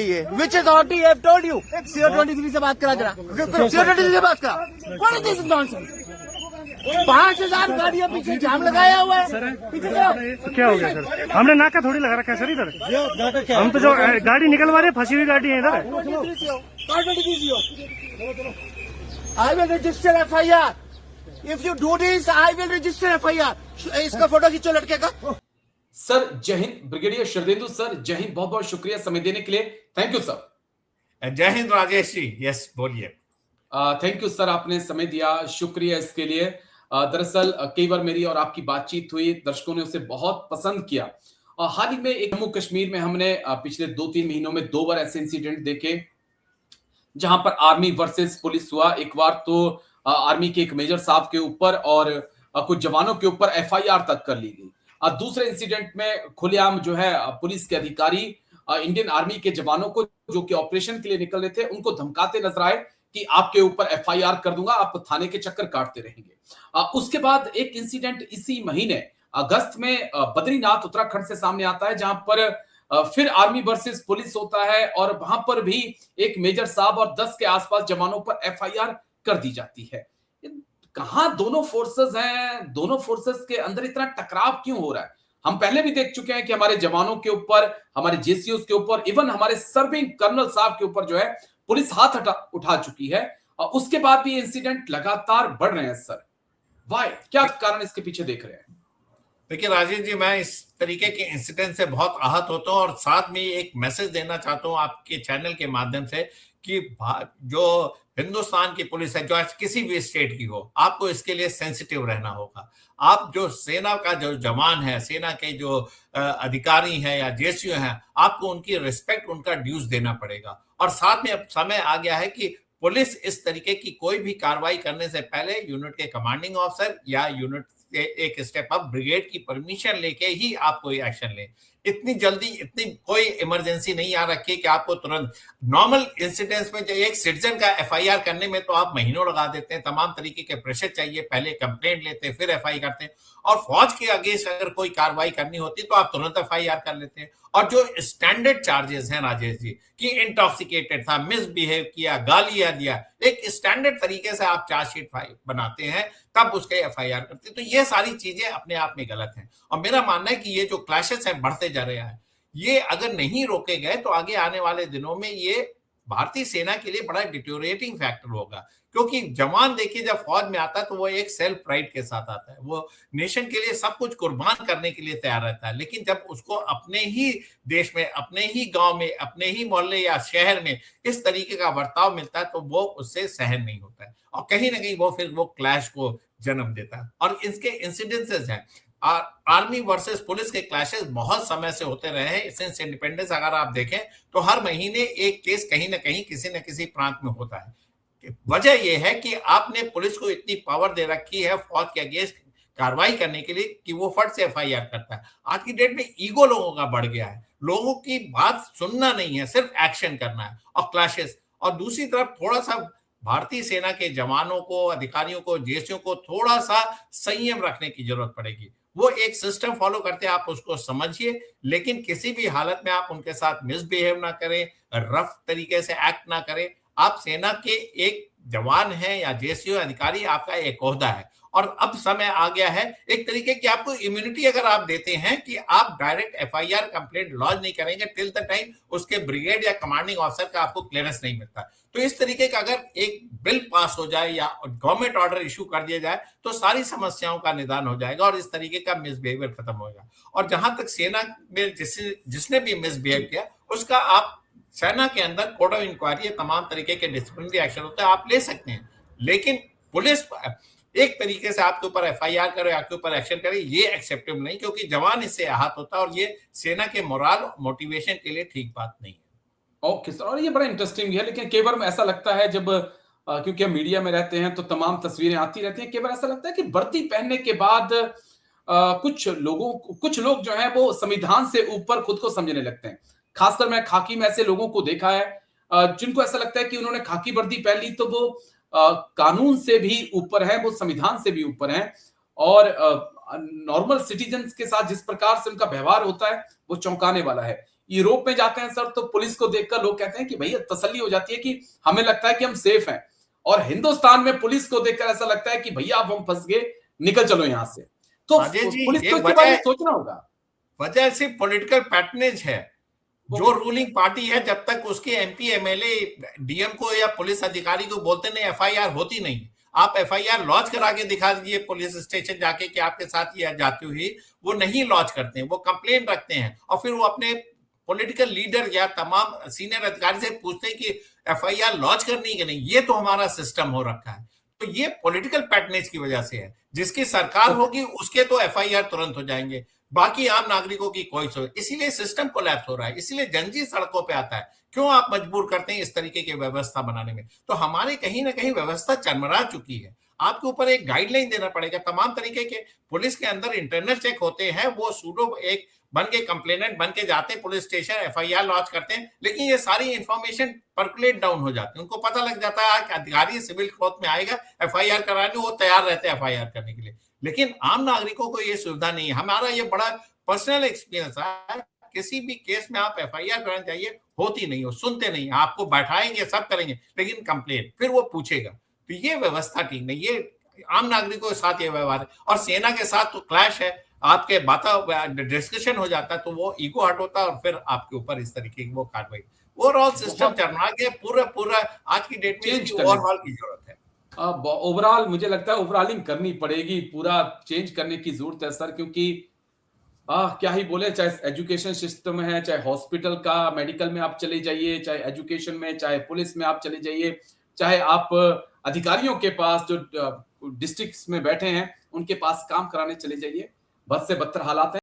लिए which authority have told you CO 23 से बात करा जरा सीओ 23 से बात करा व्हाट इज दिस नॉनसेंस 5000 गाड़ियां पीछे जाम लगाया हुआ है पीछे तो क्या हो गया सर? हमने नाका थोड़ी लगा रखा है सर इधर। हम तो जो गाड़ी निकलवा रहे फंसी हुई गाड़ी है इधर। I will register FIR if you do this I will register FIR. इसका फोटो खींचो लड़के का। सर जय हिंद। ब्रिगेडियर शरदेंदु सर जय हिंद, बहुत बहुत शुक्रिया समय देने के लिए। Thank you sir. जय हिंद राजेश जी। यस बोलिए। थैंक यू सर, आपने समय दिया, शुक्रिया इसके लिए। दरअसल कई बार मेरी और आपकी बातचीत हुई, दर्शकों ने उसे बहुत पसंद किया। हाल ही में एक जम्मू कश्मीर में हमने पिछले 2-3 महीनों में 2 बार ऐसे इंसिडेंट देखे जहां पर आर्मी वर्सेस पुलिस हुआ। एक बार तो आर्मी के एक मेजर साहब के ऊपर और कुछ जवानों के ऊपर एफआईआर तक कर ली गई। दूसरे इंसिडेंट में खुलेआम जो है पुलिस के अधिकारी इंडियन आर्मी के जवानों को जो कि ऑपरेशन के लिए निकल रहे थे उनको धमकाते नजर आए कि आपके ऊपर एफआईआर कर दूंगा, आप थाने के चक्कर काटते रहेंगे। उसके बाद एक इंसिडेंट इसी महीने अगस्त में बद्रीनाथ उत्तराखंड से सामने आता है जहां पर फिर आर्मी वर्सेस पुलिस होता है और वहां पर भी एक मेजर साहब और 10 के आसपास जवानों पर एफआईआर कर दी जाती है। कहां दोनों फोर्सेस हैं, दोनों फोर्सेस के अंदर इतना टकराव क्यों हो रहा है? हम पहले भी देख चुके हैं कि हमारे जवानों के ऊपर, हमारे जेसीओस के ऊपर, इवन हमारे सर्विंग कर्नल साहब के ऊपर जो है पुलिस हाथ उठा चुकी है और उसके बाद भी इंसिडेंट लगातार बढ़ रहे हैं। सर वाई, क्या कारण इसके पीछे देख रहे हैं? देखिए राजेश जी, मैं इस तरीके के इंसिडेंट से बहुत आहत होता हूं और साथ में एक मैसेज देना चाहता हूं आपके चैनल के माध्यम से कि जो हिंदुस्तान की पुलिस है, जो आज किसी भी स्टेट की हो, आपको इसके लिए सेंसिटिव रहना होगा। आप जो सेना का जो जवान है, सेना के जो अधिकारी हैं या जेसीओ हैं, आपको उनकी रिस्पेक्ट, उनका ड्यूज देना पड़ेगा। और साथ में अब समय आ गया है कि पुलिस इस तरीके की कोई भी कार्रवाई करने से पहले यूनिट के कमांडिंग ऑफिसर या यूनिट के एक स्टेप अप ब्रिगेड की परमिशन लेके ही आप कोई एक्शन लें। इतनी जल्दी इतनी कोई इमरजेंसी नहीं आ रखी कि आपको तुरंत नॉर्मल इंसिडेंट्स में जो एक सिटीजन का एफआईआर करने में तो आप महीनों लगा देते हैं, तमाम तरीके के प्रेशर चाहिए, पहले कंप्लेंट लेते हैं फिर एफआईआर करते हैं। और फौज के अगेंस्ट अगर कोई कार्रवाई करनी होती तो आप तुरंत एफआईआर कर लेते हैं। और जो स्टैंडर्ड चार्जेस हैं राजेश जी कि इंटॉक्सिकेटेड था, मिसबिहेव किया, गालियां दिया, एक स्टैंडर्ड तरीके से आप चार्जशीट बनाते हैं तब उसके एफआईआर करते हैं। तो ये सारी चीजें अपने आप में गलत हैं और मेरा मानना है कि ये जो क्लैशेस हैं बढ़ते जा रहे हैं, ये अगर नहीं रोके गए तो आगे आने वाले दिनों में ये भारतीय सेना के लिए बड़ा डिटोरेटिंग फैक्टर होगा। क्योंकि जवान देखिए जब फौज में आता है तो वो एक सेल्फ प्राइड के साथ आता है, वो नेशन के लिए सब कुछ कुर्बान करने के लिए तैयार रहता है। लेकिन जब उसको अपने ही देश में, अपने ही गांव में, अपने ही मोहल्ले या शहर में इस तरीके का बर्ताव मिलता है तो वो उससे सहन नहीं होता है और कहीं ना कहीं वो फिर वो क्लैश को जन्म देता है। और इसके इंसिडेंसेस हैं, आर्मी वर्सेस पुलिस के क्लैशेस बहुत समय से होते रहे हैं सिंस इंडिपेंडेंस। अगर आप देखें तो हर महीने एक केस कहीं ना कहीं किसी न किसी प्रांत में होता है। वजह यह है कि आपने पुलिस को इतनी पावर दे रखी है फौज के अगेंस्ट कार्रवाई करने के लिए कि वो फट से एफआईआर करता है। आज की डेट में ईगो लोगों का बढ़ गया है, लोगों की बात सुनना नहीं है, सिर्फ एक्शन करना है और क्लैशेस। और दूसरी तरफ थोड़ा सा भारतीय सेना के जवानों को, अधिकारियों को, जेसीओ को थोड़ा सा संयम रखने की जरूरत पड़ेगी। वो एक सिस्टम फॉलो करते हैं, आप उसको समझिए, लेकिन किसी भी हालत में आप उनके साथ मिसबिहेव ना करें, रफ तरीके से एक्ट ना करें। आप सेना के एक जवान हैं या जेसीओ अधिकारी, आपका एक ओहदा है और अब समय आ गया है एक तरीके की आपको इम्यूनिटी अगर आप देते हैं कि आप डायरेक्ट एफआईआर कंप्लेंट लॉन्च नहीं करेंगे टिल द टाइम उसके ब्रिगेड या कमांडिंग ऑफिसर का आपको क्लियरेंस नहीं मिलता। तो इस तरीके का अगर एक बिल पास हो जाए या गवर्नमेंट ऑर्डर इशू कर दिया जाए तो सारी समस्याओं का निदान हो जाएगा और इस तरीके का मिसबिहेवियर खत्म होगा। और जहां तक सेना में जिसने भी मिसबिहेव किया उसका आप सेना के अंदर कोड ऑफ इंक्वायरी, तमाम तरीके के डिसिप्लिनरी एक्शन होते हैं, आप ले सकते हैं। लेकिन पुलिस एक तरीके से आपके ऊपर एफआईआर करे, आपके ऊपर एक्शन करे, ये एक्सेप्टेबल नहीं, क्योंकि जवान इससे आहत होता है और ये सेना के मोरल मोटिवेशन के लिए ठीक बात नहीं है। ओके सर, और ये बड़ा इंटरेस्टिंग है। लेकिन कई बार ऐसा लगता है जब क्योंकि हम मीडिया में रहते हैं तो तमाम तस्वीरें आती रहती हैं, कई बार ऐसा लगता है कि वर्दी पहनने के बाद कुछ लोग जो है वो संविधान से ऊपर खुद को समझने लगते हैं। खासकर मैं खाकी में ऐसे लोगों को देखा है जिनको ऐसा लगता है कि उन्होंने खाकी वर्दी पहन ली तो वो कानून से भी ऊपर है, वो संविधान से भी ऊपर है और नॉर्मल सिटीजन्स के साथ जिस प्रकार से उनका व्यवहार होता है वो चौंकाने वाला है। यूरोप में जाते हैं सर, तो पुलिस को देखकर लोग कहते हैं कि भैया तसल्ली हो जाती है कि हमें लगता है कि हम सेफ हैं। और हिंदुस्तान में पुलिस को देखकर ऐसा लगता है कि भैया अब हम फंस गए, निकल चलो यहां से। तो राजेश जी, पुलिस ये को इसके बारे में सोचना होगा। वजह सिर्फ पॉलिटिकल पैटर्नेज है। जो रूलिंग पार्टी है, जब तक उसके एमपी एमएलए डीएम को या पुलिस अधिकारी को बोलते नहीं, एफआईआर होती नहीं। आप एफआईआर लॉन्च करा के दिखा दीजिए पुलिस स्टेशन जाके कि आपके साथ ये जाती हुई, वो नहीं लॉन्च करते हैं, वो कंप्लेन रखते हैं और फिर वो अपने पॉलिटिकल लीडर या तमाम सीनियर अधिकारी से पूछते हैं कि एफआईआर लॉन्च करनी है कि नहीं। ये तो हमारा सिस्टम हो रखा है। तो ये पॉलिटिकल पैटर्नेज की वजह से है। जिसकी सरकार होगी उसके तो एफआईआर तुरंत हो जाएंगे, बाकी आम नागरिकों की कोई सोच। इसीलिए सिस्टम कोलैप्स हो रहा है, इसीलिए जनजीत सड़कों पे आता है। क्यों आप मजबूर करते हैं इस तरीके की व्यवस्था बनाने में? तो हमारे कहीं ना कहीं व्यवस्था चरमरा चुकी है। आपके ऊपर एक गाइडलाइन देना पड़ेगा। तमाम तरीके के पुलिस के अंदर इंटरनल चेक होते हैं, वो सूडो एक बन के कंप्लेनेंट बन के जाते हैं पुलिस स्टेशन, एफआईआर लॉन्च करते हैं, लेकिन ये सारी इंफॉर्मेशन पर्कुलेट डाउन हो जाती है। उनको पता लग जाता है कि अधिकारी सिविल क्लॉथ में आएगा एफआईआर कराने, वो तैयार रहते हैं एफआईआर करने के लिए। लेकिन आम नागरिकों को ये सुविधा नहीं है। हमारा ये बड़ा पर्सनल एक्सपीरियंस है। किसी भी केस में आप एफआईआर कराने चाहिए, होती नहीं हो, सुनते नहीं। आपको बैठाएंगे, सब करेंगे, लेकिन कंप्लेन फिर वो पूछेगा। तो ये व्यवस्था ठीक नहीं। ये आम नागरिकों के साथ ये व्यवहार है। और सेना के साथ तो क्लैश है, आपके बात डिस्कशन हो जाता है, तो वो ईगो हर्ट होता है और फिर आपके ऊपर इस तरीके की वो कार्रवाई। ओवरऑल सिस्टम चरमरा गया पूरा आज की डेट में। इसकी ओवरऑल की जरूरत है। ओवरऑल मुझे लगता है ओवरऑलिंग करनी पड़ेगी, पूरा चेंज करने की जरूरत है सर, क्योंकि क्या ही बोले, चाहे एजुकेशन सिस्टम है, चाहे हॉस्पिटल का मेडिकल में आप चले जाइए, चाहे एजुकेशन में, चाहे पुलिस में आप चले जाइए, चाहे आप अधिकारियों के पास जो डिस्ट्रिक्ट्स में बैठे हैं उनके पास काम कराने चले जाइए, बद से बदतर हालात है।